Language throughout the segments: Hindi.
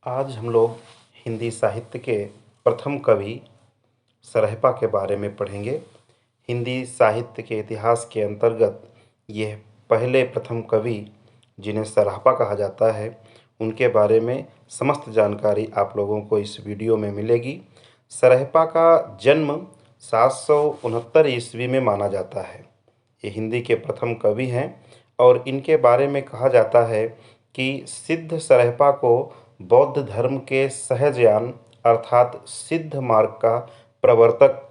आज हम लोग हिंदी साहित्य के प्रथम कवि सरहपा के बारे में पढ़ेंगे। हिंदी साहित्य के इतिहास के अंतर्गत यह पहले प्रथम कवि जिन्हें सरहपा कहा जाता है, उनके बारे में समस्त जानकारी आप लोगों को इस वीडियो में मिलेगी। सरहपा का जन्म 769 ईस्वी में माना जाता है। ये हिंदी के प्रथम कवि हैं और इनके बारे में कहा जाता है कि सिद्ध सरहपा को बौद्ध धर्म के सहजयान अर्थात सिद्ध मार्ग का प्रवर्तक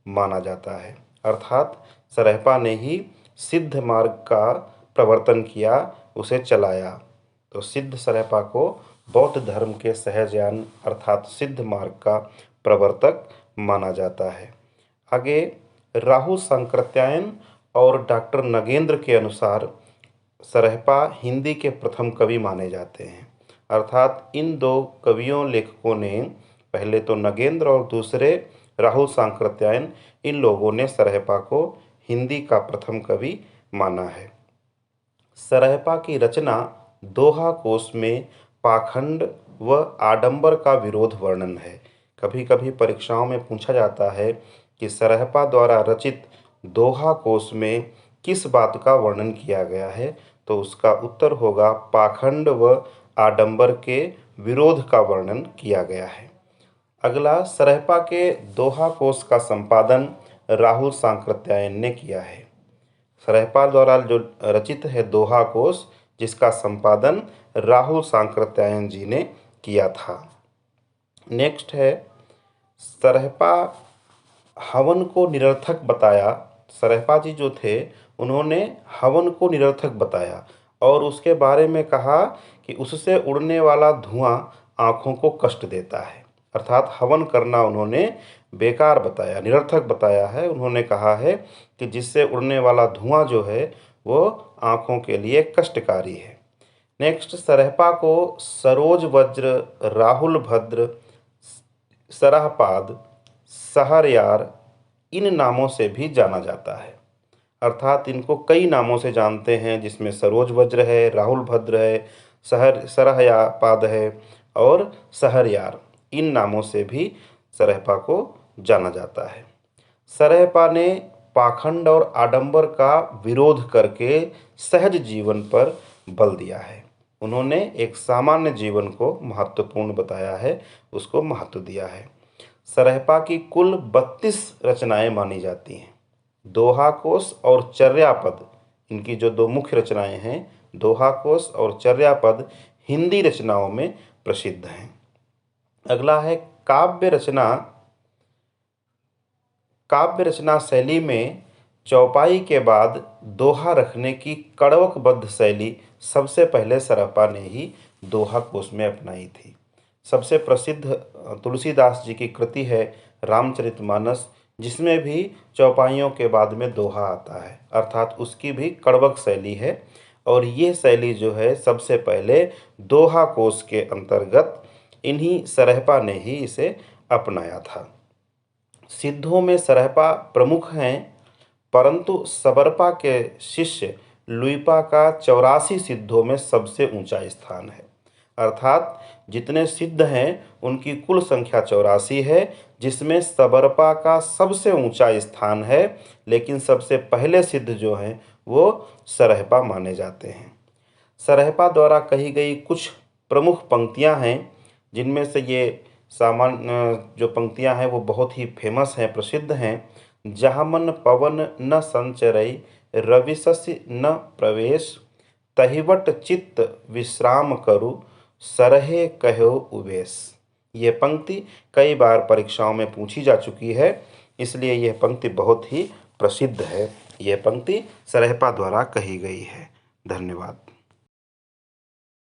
माना जाता है। अर्थात सरहपा ने ही सिद्ध मार्ग का प्रवर्तन किया, उसे चलाया। तो सिद्ध सरहपा को बौद्ध धर्म के सहजयान अर्थात सिद्ध मार्ग का प्रवर्तक माना जाता है। आगे राहु सांकृत्यायन और डॉक्टर नगेंद्र के अनुसार सरहपा हिंदी के प्रथम कवि माने जाते हैं। अर्थात इन दो कवियों लेखकों ने, पहले तो नगेंद्र और दूसरे राहु सांकृत्यायन, इन लोगों ने सरहपा को हिंदी का प्रथम कवि माना है। सरहपा की रचना दोहा कोश में पाखंड व आडंबर का विरोध वर्णन है। कभी कभी परीक्षाओं में पूछा जाता है कि सरहपा द्वारा रचित दोहा कोश में किस बात का वर्णन किया गया है, तो उसका उत्तर होगा पाखंड व आडंबर के विरोध का वर्णन किया गया है। अगला, सरहपा के दोहा कोश का संपादन राहुल सांकृत्यायन ने किया है। सरहपा द्वारा जो रचित है दोहा कोश, जिसका संपादन राहुल सांकृत्यायन जी ने किया था। नेक्स्ट है, सरहपा हवन को निरर्थक बताया। सरहपा जी जो थे, उन्होंने हवन को निरर्थक बताया और उसके बारे में कहा कि उससे उड़ने वाला धुआं आँखों को कष्ट देता है। अर्थात हवन करना उन्होंने बेकार बताया, निरर्थक बताया है। उन्होंने कहा है कि जिससे उड़ने वाला धुआं जो है वो आँखों के लिए कष्टकारी है। नेक्स्ट, सरहपा को सरोज वज्र, राहुल भद्र, सरहपाद, सहरयार इन नामों से भी जाना जाता है। अर्थात इनको कई नामों से जानते हैं, जिसमें सरोज वज्र है, राहुल भद्र है, सरहयापाद है और सहरयार, इन नामों से भी सरहपा को जाना जाता है। सरहपा ने पाखंड और आडंबर का विरोध करके सहज जीवन पर बल दिया है। उन्होंने एक सामान्य जीवन को महत्वपूर्ण बताया है, उसको महत्व दिया है। सरहपा की कुल 32 रचनाएं मानी जाती हैं। दोहा कोश और चर्यापद, इनकी जो दो मुख्य रचनाएं हैं, दोहा कोश और चर्यापद, हिंदी रचनाओं में प्रसिद्ध हैं। अगला है काव्य रचना। काव्य रचना शैली में चौपाई के बाद दोहा रखने की कड़वकबद्ध शैली सबसे पहले सरहपा ने ही दोहा कोश में अपनाई थी। सबसे प्रसिद्ध तुलसीदास जी की कृति है रामचरितमानस, जिसमें भी चौपाइयों के बाद में दोहा आता है। अर्थात उसकी भी कड़वक शैली है और ये शैली जो है सबसे पहले दोहा कोश के अंतर्गत इन्हीं सरहपा ने ही इसे अपनाया था। सिद्धों में सरहपा प्रमुख हैं, परंतु सबरपा के शिष्य लुइपा का 84 सिद्धों में सबसे ऊंचा स्थान है। अर्थात जितने सिद्ध हैं उनकी कुल संख्या 84 है, जिसमें सबरपा का सबसे ऊंचा स्थान है, लेकिन सबसे पहले सिद्ध जो हैं वो सरहपा माने जाते हैं। सरहपा द्वारा कही गई कुछ प्रमुख पंक्तियां हैं, जिनमें से ये सामान्य जो पंक्तियां हैं वो बहुत ही फेमस हैं, प्रसिद्ध हैं। जहाँ मन पवन न संचरई, रवि शशि न प्रवेश, तहिवट चित्त विश्राम करु, सरहे कहो उवेश। ये पंक्ति कई बार परीक्षाओं में पूछी जा चुकी है, इसलिए यह पंक्ति बहुत ही प्रसिद्ध है। यह पंक्ति सरहपा द्वारा कही गई है। धन्यवाद।